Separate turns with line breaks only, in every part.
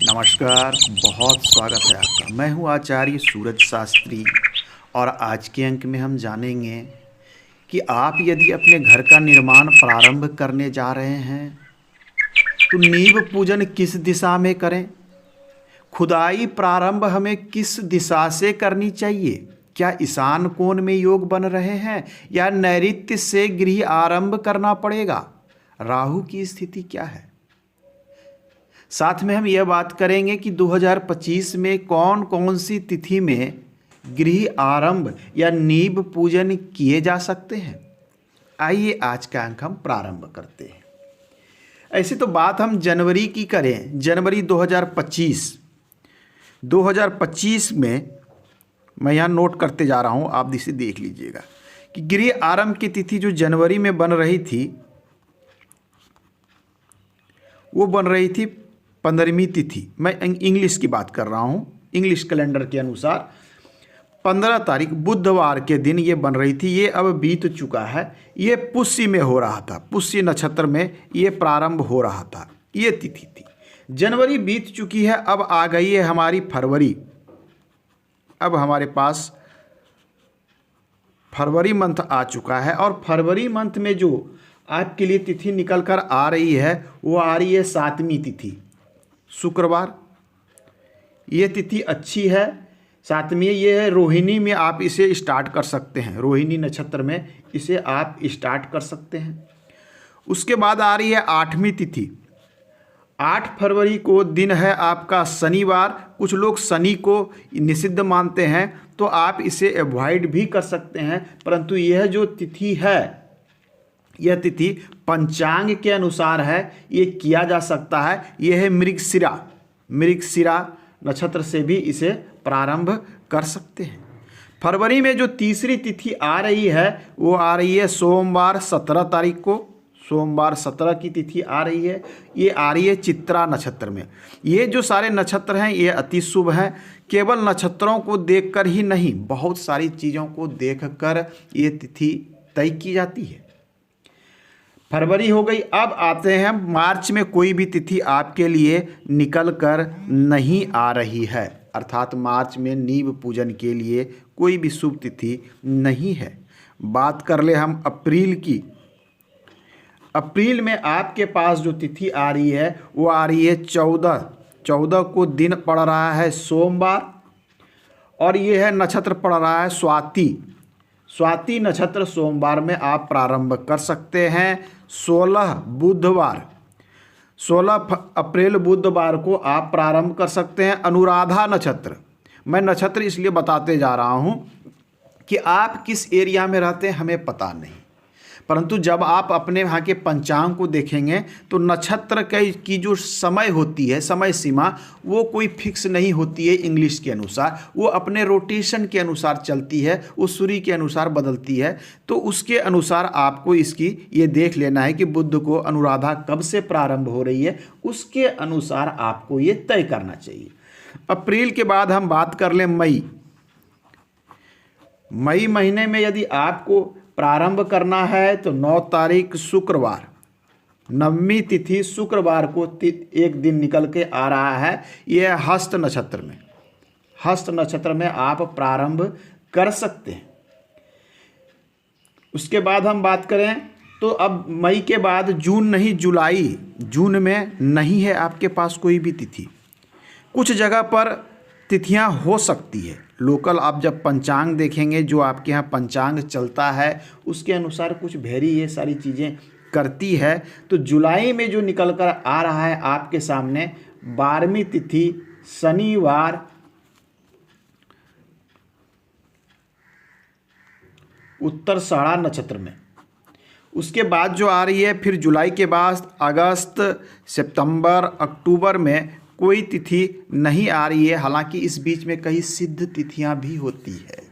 नमस्कार, बहुत स्वागत है आपका। मैं हूं आचार्य सूरज शास्त्री और आज के अंक में हम जानेंगे कि आप यदि अपने घर का निर्माण प्रारंभ करने जा रहे हैं तो नींव पूजन किस दिशा में करें। खुदाई प्रारंभ हमें किस दिशा से करनी चाहिए। क्या ईशान कोण में योग बन रहे हैं या नैऋत्य से गृह आरंभ करना पड़ेगा। राहु की स्थिति क्या है। साथ में हम यह बात करेंगे कि 2025 में कौन कौन सी तिथि में गृह आरंभ या नींव पूजन किए जा सकते हैं। आइए आज का अंक हम प्रारंभ करते हैं। ऐसे तो बात हम जनवरी की करें, जनवरी 2025 में मैं यहाँ नोट करते जा रहा हूँ, आप इसे देख लीजिएगा कि गृह आरंभ की तिथि जो जनवरी में बन रही थी वो बन रही थी 15वीं तिथि। मैं इंग्लिश की बात कर रहा हूँ, इंग्लिश कैलेंडर के अनुसार 15 तारीख बुधवार के दिन ये बन रही थी। ये अब बीत चुका है। ये पुष्य में हो रहा था, पुष्य नक्षत्र में ये प्रारंभ हो रहा था, ये तिथि थी। जनवरी बीत चुकी है, अब आ गई है हमारी फरवरी। अब हमारे पास फरवरी मंथ आ चुका है और फरवरी मंथ में जो आपके लिए तिथि निकल कर आ रही है वो आ रही है 7वीं तिथि, शुक्रवार। ये तिथि अच्छी है, 7वीं। ये है रोहिणी में, आप इसे स्टार्ट कर सकते हैं, रोहिणी नक्षत्र में इसे आप स्टार्ट कर सकते हैं। उसके बाद आ रही है 8वीं तिथि। 8 फरवरी को दिन है आपका शनिवार। कुछ लोग शनि को निषिद्ध मानते हैं तो आप इसे अवॉइड भी कर सकते हैं, परंतु यह जो तिथि है यह तिथि पंचांग के अनुसार है, ये किया जा सकता है। यह है मृगशिरा नक्षत्र से भी इसे प्रारंभ कर सकते हैं। फरवरी में जो तीसरी तिथि आ रही है वो आ रही है सोमवार 17 तारीख को। सोमवार 17 की तिथि आ रही है। ये आ रही है चित्रा नक्षत्र में। ये जो सारे नक्षत्र हैं ये अति शुभ हैं। केवल नक्षत्रों को देखकर ही नहीं, बहुत सारी चीज़ों को देखकर ये तिथि तय की जाती है। फरवरी हो गई। अब आते हैं मार्च में। कोई भी तिथि आपके लिए निकल कर नहीं आ रही है, अर्थात मार्च में नींव पूजन के लिए कोई भी शुभ तिथि नहीं है। बात कर ले हम अप्रैल की। अप्रैल में आपके पास जो तिथि आ रही है वो आ रही है 14 को दिन पड़ रहा है सोमवार और ये है नक्षत्र पड़ रहा है स्वाति नक्षत्र। सोमवार में आप प्रारंभ कर सकते हैं। 16 अप्रैल बुधवार को आप प्रारंभ कर सकते हैं। अनुराधा नक्षत्र, मैं नक्षत्र इसलिए बताते जा रहा हूं कि आप किस एरिया में रहते हैं हमें पता नहीं, परंतु जब आप अपने वहाँ के पंचांग को देखेंगे तो नक्षत्र की जो समय होती है, समय सीमा, वो कोई फिक्स नहीं होती है। इंग्लिश के अनुसार वो अपने रोटेशन के अनुसार चलती है, वो सूर्य के अनुसार बदलती है। तो उसके अनुसार आपको इसकी ये देख लेना है कि बुध को अनुराधा कब से प्रारंभ हो रही है, उसके अनुसार आपको ये तय करना चाहिए। अप्रैल के बाद हम बात कर लें मई महीने में यदि आपको प्रारंभ करना है तो 9 तारीख शुक्रवार, 9वीं तिथि शुक्रवार को एक दिन निकल के आ रहा है। यह हस्त नक्षत्र में आप प्रारंभ कर सकते हैं। उसके बाद हम बात करें तो अब मई के बाद जून नहीं, जून में नहीं है आपके पास कोई भी तिथि। कुछ जगह पर तिथियां हो सकती है लोकल। आप जब पंचांग देखेंगे, जो आपके यहाँ पंचांग चलता है उसके अनुसार कुछ वेरी ये सारी चीज़ें करती है। तो जुलाई में जो निकल कर आ रहा है आपके सामने 12वीं तिथि शनिवार, उत्तराषाढ़ा नक्षत्र में। उसके बाद जो आ रही है फिर जुलाई के बाद अगस्त, सितंबर, अक्टूबर में कोई तिथि नहीं आ रही है। हालांकि इस बीच में कई सिद्ध तिथियां भी होती है।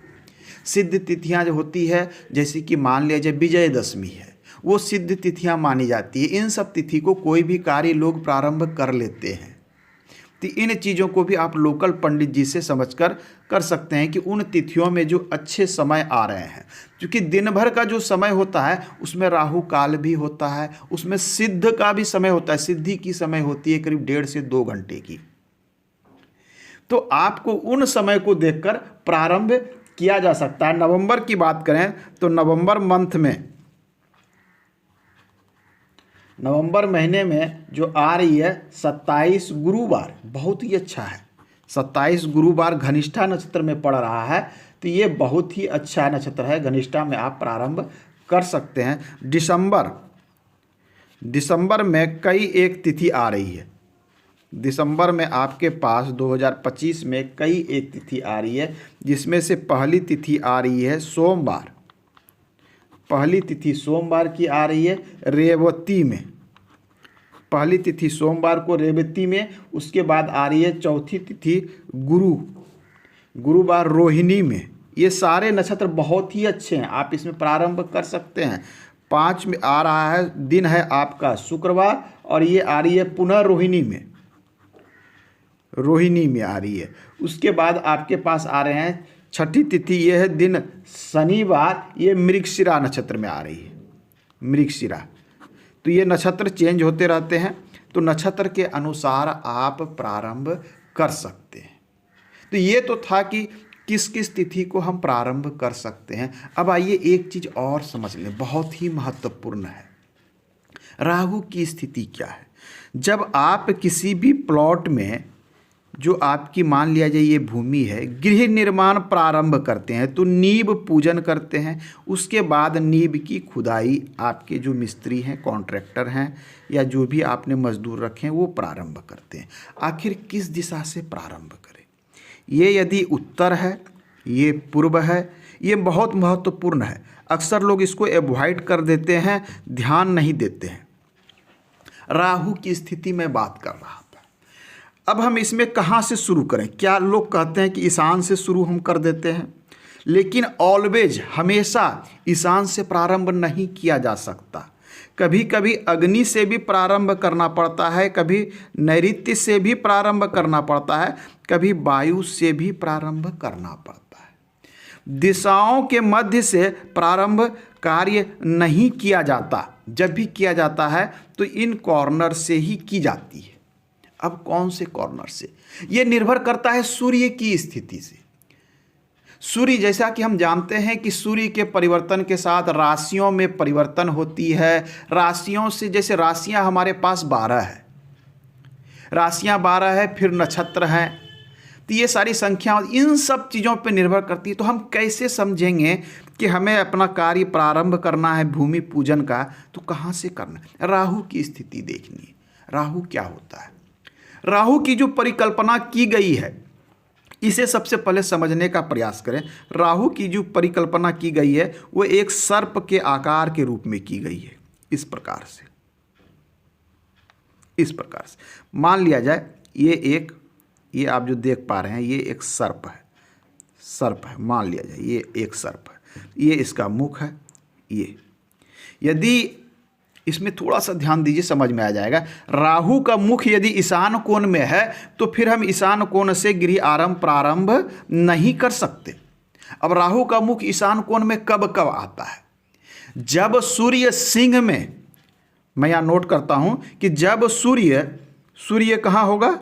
सिद्ध तिथियां जो होती है, जैसे कि मान लिया जाए विजयदशमी है, वो सिद्ध तिथियां मानी जाती है। इन सब तिथि को कोई भी कार्य लोग प्रारंभ कर लेते हैं। तो इन चीज़ों को भी आप लोकल पंडित जी से समझकर कर सकते हैं कि उन तिथियों में जो अच्छे समय आ रहे हैं, क्योंकि दिन भर का जो समय होता है उसमें राहु काल भी होता है, उसमें सिद्ध का भी समय होता है। सिद्धि की समय होती है करीब 1.5 से 2 घंटे की। तो आपको उन समय को देखकर प्रारंभ किया जा सकता है। नवंबर की बात करें तो नवंबर मंथ में, नवंबर महीने में जो आ रही है 27 गुरुवार, बहुत ही अच्छा है। 27 गुरुवार घनिष्ठा नक्षत्र में पड़ रहा है, तो ये बहुत ही अच्छा नक्षत्र है। घनिष्ठा में आप प्रारंभ कर सकते हैं। दिसंबर में कई एक तिथि आ रही है। दिसंबर में आपके पास 2025 में कई एक तिथि आ रही है, जिसमें से पहली तिथि आ रही है सोमवार। पहली तिथि सोमवार की आ रही है रेवती में। पहली तिथि सोमवार को रेवती में। उसके बाद आ रही है चौथी तिथि गुरुवार रोहिणी में। ये सारे नक्षत्र बहुत ही अच्छे हैं, आप इसमें प्रारंभ कर सकते हैं। 5 में आ रहा है, दिन है आपका शुक्रवार, और ये आ रही है पुनः रोहिणी में। रोहिणी में आ रही है। उसके बाद आपके पास आ रहे हैं छठी तिथि, ये है दिन शनिवार, ये मृगशिरा नक्षत्र में आ रही है। मृगशिरा, तो ये नक्षत्र चेंज होते रहते हैं, तो नक्षत्र के अनुसार आप प्रारंभ कर सकते हैं। तो ये तो था कि किस किस तिथि को हम प्रारंभ कर सकते हैं। अब आइए एक चीज़ और समझ लें, बहुत ही महत्वपूर्ण है। राहु की स्थिति क्या है? जब आप किसी भी प्लॉट में, जो आपकी मान लिया जाए ये भूमि है, गृह निर्माण प्रारंभ करते हैं तो नींव पूजन करते हैं। उसके बाद नींव की खुदाई आपके जो मिस्त्री हैं, कॉन्ट्रैक्टर हैं, या जो भी आपने मजदूर रखे हैं, वो प्रारंभ करते हैं। आखिर किस दिशा से प्रारंभ करें? ये यदि उत्तर है, ये पूर्व है, ये बहुत महत्वपूर्ण है। अक्सर लोग इसको एवॉइड कर देते हैं, ध्यान नहीं देते हैं। राहु की स्थिति में बात कर रहा था। अब हम इसमें कहाँ से शुरू करें? क्या लोग कहते हैं कि ईशान से शुरू हम कर देते हैं, लेकिन ऑलवेज, हमेशा ईशान से प्रारंभ नहीं किया जा सकता। कभी कभी अग्नि से भी प्रारंभ करना पड़ता है, कभी नैऋत्य से भी प्रारंभ करना पड़ता है, कभी वायु से भी प्रारंभ करना पड़ता है। दिशाओं के मध्य से प्रारंभ कार्य नहीं किया जाता। जब भी किया जाता है तो इन कॉर्नर से ही की जाती है। अब कौन से कॉर्नर से? यह निर्भर करता है सूर्य की स्थिति से। सूर्य, जैसा कि हम जानते हैं कि सूर्य के परिवर्तन के साथ राशियों में परिवर्तन होती है। राशियों से, जैसे राशियां हमारे पास 12 है, राशियां 12 है, फिर नक्षत्र हैं, तो ये सारी संख्या इन सब चीज़ों पर निर्भर करती है। तो हम कैसे समझेंगे कि हमें अपना कार्य प्रारंभ करना है भूमि पूजन का, तो कहाँ से करना है? राहु की स्थिति देखनी है। राहु क्या होता है? राहु की जो परिकल्पना की गई है, इसे सबसे पहले समझने का प्रयास करें। राहु की जो परिकल्पना की गई है वो एक सर्प के आकार के रूप में की गई है। इस प्रकार से, इस प्रकार से मान लिया जाए ये आप जो देख पा रहे हैं, ये एक सर्प है, मान लिया जाए ये एक सर्प है, ये इसका मुख है। ये यदि इसमें थोड़ा सा ध्यान दीजिए, समझ में आ जाएगा। राहु का मुख यदि ईशान कोण में है तो फिर हम ईशान कोण से गृह आरंभ प्रारंभ नहीं कर सकते। अब राहु का मुख ईशान कोण में कब कब आता है? जब सूर्य सिंह में, मैं यहाँ नोट करता हूँ कि जब सूर्य कहाँ होगा?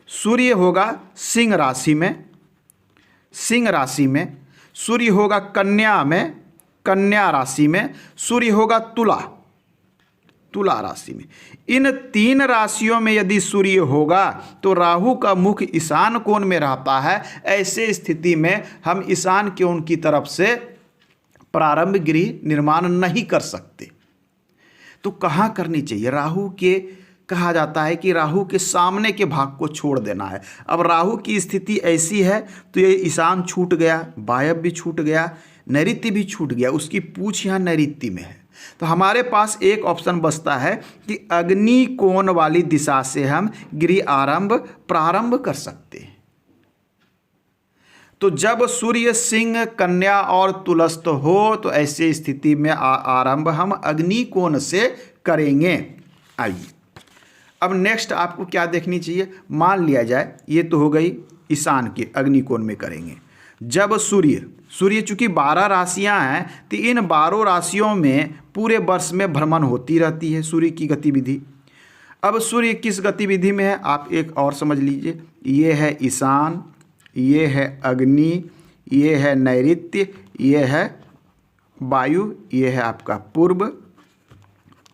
सूर्य होगा सिंह राशि में, सिंह राशि में। सूर्य होगा कन्या में, कन्या राशि में। सूर्य होगा तुला राशि में। इन 3 राशियों में यदि सूर्य होगा तो राहु का मुख ईशान कोण में रहता है। ऐसे स्थिति में हम ईशान कोण की तरफ से प्रारंभ गृह निर्माण नहीं कर सकते। तो कहाँ करनी चाहिए? राहु के, कहा जाता है कि राहु के सामने के भाग को छोड़ देना है। अब राहु की स्थिति ऐसी है तो ये ईशान छूट गया, वायव्य भी छूट गया, नैऋत्य भी छूट गया, उसकी पूछ यहाँ नैऋत्य में है। तो हमारे पास एक ऑप्शन बचता है कि अग्नि कोण वाली दिशा से हम गृह आरंभ प्रारंभ कर सकते हैं। तो जब सूर्य सिंह, कन्या और तुलस्थ हो तो ऐसे स्थिति में आरंभ हम अग्नि कोण से करेंगे। आइए अब नेक्स्ट आपको क्या देखनी चाहिए? मान लिया जाए ये तो हो गई ईशान के, अग्नि कोण में करेंगे। जब सूर्य चूंकि 12 राशियां हैं तो इन 12 राशियों में पूरे वर्ष में भ्रमण होती रहती है सूर्य की गतिविधि। अब सूर्य किस गतिविधि में है आप एक और समझ लीजिए, ये है ईशान, ये है अग्नि, ये है नैऋत्य, ये है वायु, ये है आपका पूर्व,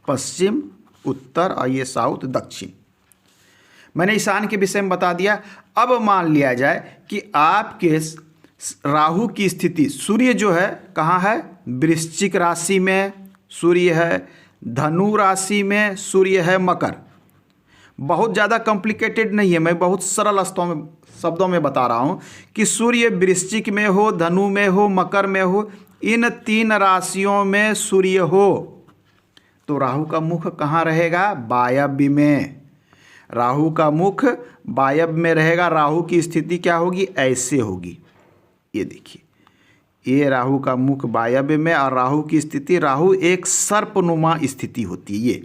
पश्चिम, उत्तर और ये साउथ, दक्षिण। मैंने ईशान के विषय में बता दिया। अब मान लिया जाए कि आपके राहु की स्थिति, सूर्य जो है कहाँ है, वृश्चिक राशि में, सूर्य है धनु राशि में, सूर्य है मकर। बहुत ज़्यादा कॉम्प्लिकेटेड नहीं है, मैं बहुत सरल शब्दों में बता रहा हूँ कि सूर्य वृश्चिक में हो, धनु में हो, मकर में हो, इन 3 राशियों में सूर्य हो तो राहु का मुख कहाँ रहेगा, वायव्य में। राहु का मुख वायव्य में रहेगा। राहु की स्थिति क्या होगी, ऐसे होगी, ये देखिए, ये राहु का मुख वायव्य में और राहु की स्थिति, राहु एक सर्पनुमा स्थिति होती है ये।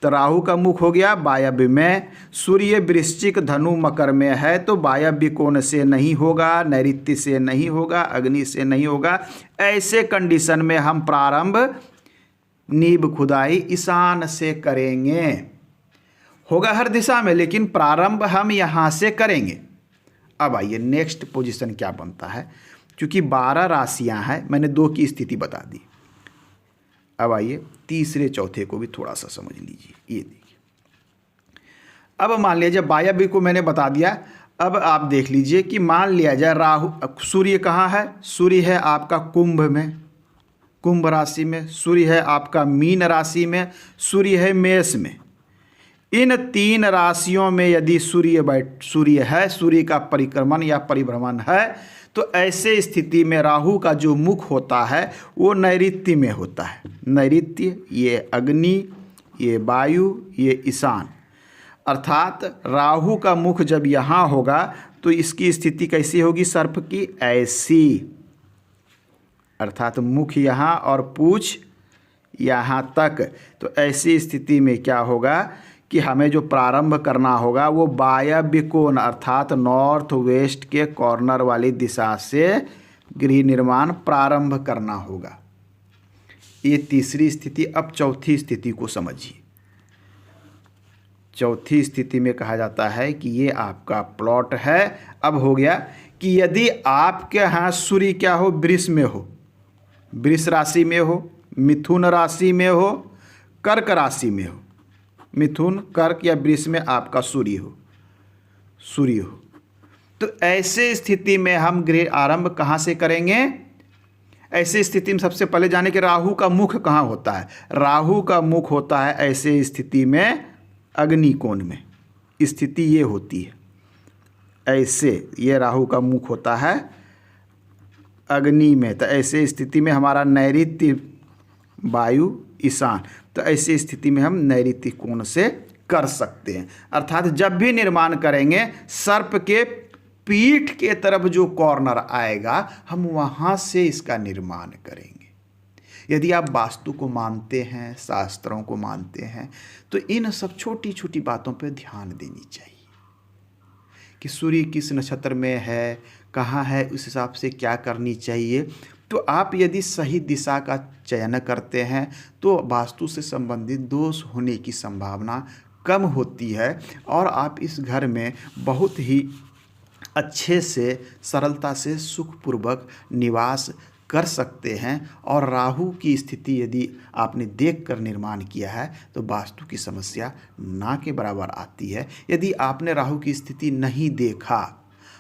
तो राहु का मुख हो गया वायव्य में, सूर्य वृश्चिक धनु मकर में है तो वायव्य कोण से नहीं होगा, नैऋत्य से नहीं होगा, अग्नि से नहीं होगा। ऐसे कंडीशन में हम प्रारंभ नींव खुदाई ईशान से करेंगे। होगा हर दिशा में, लेकिन प्रारंभ हम यहाँ से करेंगे। अब आइए नेक्स्ट पोजीशन क्या बनता है, क्योंकि 12 राशियाँ हैं, मैंने 2 की स्थिति बता दी। अब आइए तीसरे चौथे को भी थोड़ा सा समझ लीजिए। ये देखिए, अब मान लीजिए वायव्य को मैंने बता दिया। अब आप देख लीजिए कि मान लिया जाए राहु, सूर्य कहाँ है, सूर्य है आपका कुंभ में, कुंभ राशि में, सूर्य है आपका मीन राशि में, सूर्य है मेष में। इन 3 राशियों में यदि सूर्य है, सूर्य का परिक्रमण या परिभ्रमण है, तो ऐसे स्थिति में राहु का जो मुख होता है वो नैऋत्य में होता है। नैऋत्य, ये अग्नि, ये वायु, ये ईशान। अर्थात राहु का मुख जब यहाँ होगा तो इसकी स्थिति कैसी होगी, सर्प की, ऐसी। अर्थात मुख यहाँ और पूंछ यहाँ तक। तो ऐसी स्थिति में क्या होगा कि हमें जो प्रारंभ करना होगा वो वायव्य कोण अर्थात नॉर्थ वेस्ट के कॉर्नर वाली दिशा से गृह निर्माण प्रारंभ करना होगा। ये तीसरी स्थिति। अब चौथी स्थिति को समझिए। चौथी स्थिति में कहा जाता है कि ये आपका प्लॉट है। अब हो गया कि यदि आपके यहाँ सूर्य क्या हो, वृष में हो, वृष राशि में हो, मिथुन राशि में हो, कर्क राशि में हो, मिथुन, कर्क या वृष में आपका सूर्य हो, तो ऐसे स्थिति में हम गृह आरंभ कहाँ से करेंगे। ऐसे स्थिति में सबसे पहले जाने कि राहु का मुख कहाँ होता है। राहु का मुख होता है ऐसे स्थिति में अग्नि कोण में, स्थिति ये होती है ऐसे, ये राहु का मुख होता है अग्नि में। तो ऐसे स्थिति में हमारा नैऋत्य, वायु, ईशान, तो ऐसी स्थिति में हम नैऋत्य कोण से कर सकते हैं। अर्थात जब भी निर्माण करेंगे सर्प के पीठ के तरफ जो कॉर्नर आएगा हम वहाँ से इसका निर्माण करेंगे। यदि आप वास्तु को मानते हैं, शास्त्रों को मानते हैं, तो इन सब छोटी छोटी बातों पर ध्यान देनी चाहिए कि सूर्य किस नक्षत्र में है, कहाँ है, उस हिसाब से क्या करनी चाहिए। तो आप यदि सही दिशा का चयन करते हैं तो वास्तु से संबंधित दोष होने की संभावना कम होती है और आप इस घर में बहुत ही अच्छे से, सरलता से, सुखपूर्वक निवास कर सकते हैं। और राहु की स्थिति यदि आपने देखकर निर्माण किया है तो वास्तु की समस्या ना के बराबर आती है। यदि आपने राहु की स्थिति नहीं देखा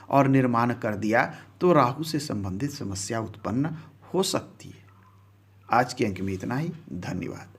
और निर्माण कर दिया तो राहु से संबंधित समस्या उत्पन्न हो सकती है। आज के अंक में इतना ही। धन्यवाद।